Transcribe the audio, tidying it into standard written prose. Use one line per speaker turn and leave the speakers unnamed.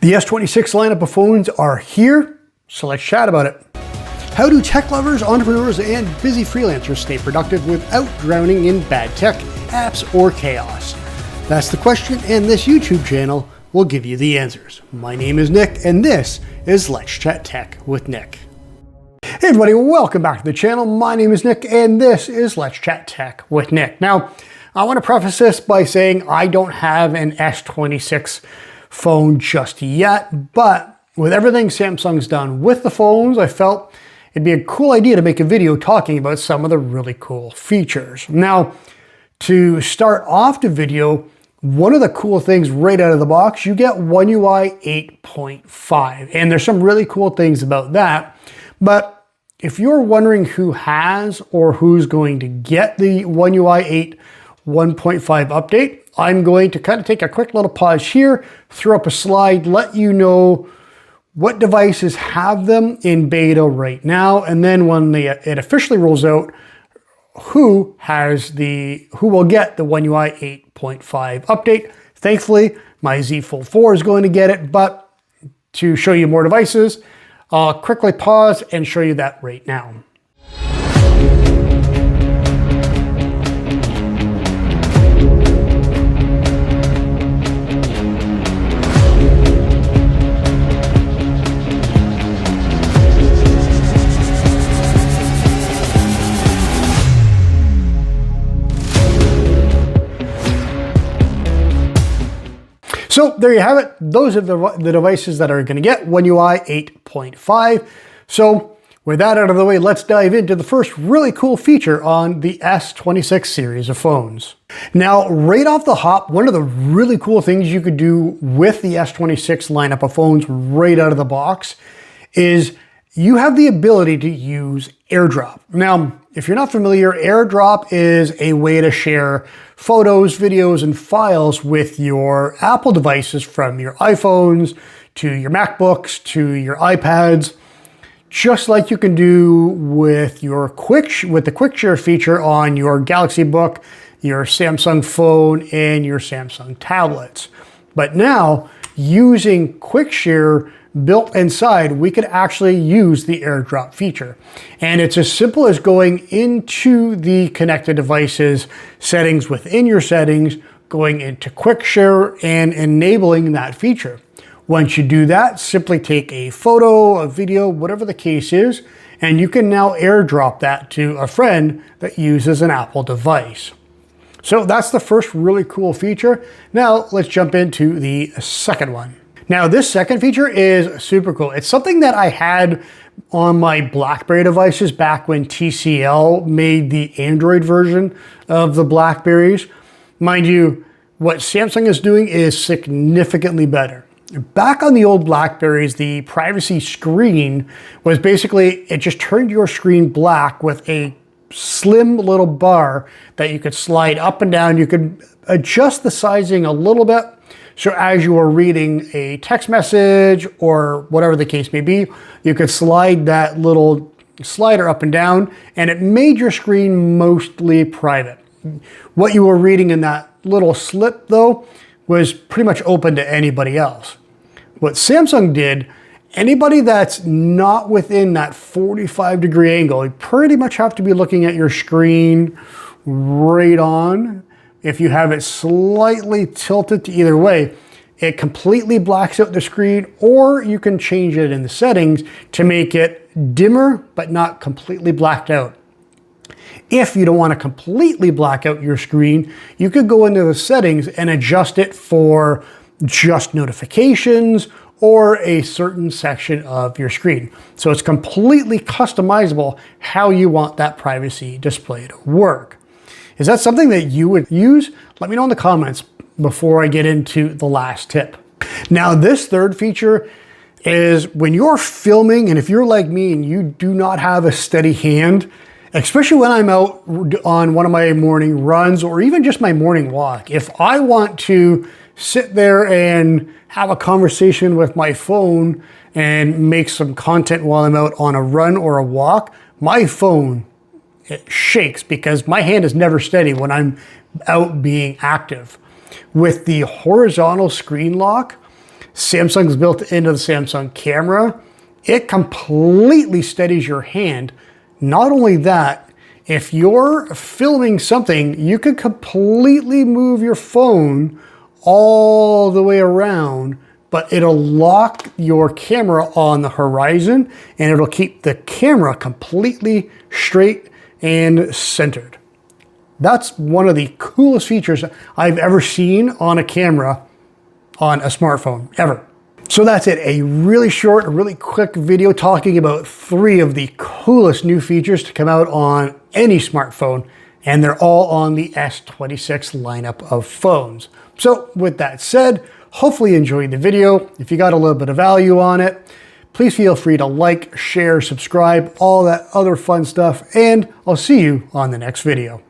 The S26 lineup of phones are here, so let's chat about it. How do tech lovers, entrepreneurs, and busy freelancers stay productive without drowning in bad tech, apps, or chaos? That's the question, and this YouTube channel will give you the answers. My name is Nick, and this is Let's Chat Tech with Nick. Hey everybody, welcome back to the channel. My name is Nick, and this is Let's Chat Tech with Nick. Now, I want to preface this by saying I don't have an S26 phone just yet, but with everything Samsung's done with the phones, I felt it'd be a cool idea to make a video talking about some of the really cool features. Now, to start off the video, one of the cool things right out of the box, you get OneUI 8.5, and there's some really cool things about that. But if you're wondering who has or who's going to get the OneUI 8 1.5 update, I'm going to kind of take a quick little pause here, throw up a slide, let you know what devices have them in beta right now, and then when it officially rolls out, who will get the OneUI 8.5 update. Thankfully, my Z Fold 4 is going to get it, but to show you more devices, I'll quickly pause and show you that right now. So there you have it. Those are the devices that are going to get OneUI 8.5. So with that out of the way, let's dive into the first really cool feature on the S26 series of phones. Now, right off the hop, one of the really cool things you could do with the S26 lineup of phones right out of the box is you have the ability to use AirDrop. Now, if you're not familiar, AirDrop is a way to share photos, videos, and files with your Apple devices, from your iPhones to your MacBooks to your iPads, just like you can do with the QuickShare feature on your Galaxy Book, your Samsung phone, and your Samsung tablets. But now, using QuickShare built inside, we could actually use the AirDrop feature. And it's as simple as going into the connected devices settings within your settings, going into QuickShare and enabling that feature. Once you do that, simply take a photo, a video, whatever the case is, and you can now AirDrop that to a friend that uses an Apple device. So that's the first really cool feature. Now let's jump into the second one. Now, this second feature is super cool. It's something that I had on my BlackBerry devices back when TCL made the Android version of the BlackBerries. Mind you, what Samsung is doing is significantly better. Back on the old BlackBerries, the privacy screen was basically, it just turned your screen black with a slim little bar that you could slide up and down. You could adjust the sizing a little bit. So as you were reading a text message or whatever the case may be, you could slide that little slider up and down, and it made your screen mostly private. What you were reading in that little slip, though, was pretty much open to anybody else. What Samsung did, anybody that's not within that 45-degree angle, you pretty much have to be looking at your screen right on. If you have it slightly tilted to either way, it completely blacks out the screen, or you can change it in the settings to make it dimmer, but not completely blacked out. If you don't want to completely black out your screen, you could go into the settings and adjust it for just notifications or a certain section of your screen. So it's completely customizable how you want that privacy display to work. Is that something that you would use? Let me know in the comments before I get into the last tip. Now, this third feature is when you're filming, and if you're like me and you do not have a steady hand, especially when I'm out on one of my morning runs or even just my morning walk, if I want to sit there and have a conversation with my phone and make some content while I'm out on a run or a walk, my phone, it shakes because my hand is never steady when I'm out being active. With the horizontal screen lock, Samsung's built into the Samsung camera. It completely steadies your hand. Not only that, if you're filming something, you can completely move your phone all the way around, but it'll lock your camera on the horizon and it'll keep the camera completely straight and centered. That's one of the coolest features I've ever seen on a camera on a smartphone, ever. So that's it, a really short, really quick video talking about 3 of the coolest new features to come out on any smartphone, and they're all on the S26 lineup of phones. So with that said, hopefully you enjoyed the video. If you got a little bit of value on it, please feel free to like, share, subscribe, all that other fun stuff, and I'll see you on the next video.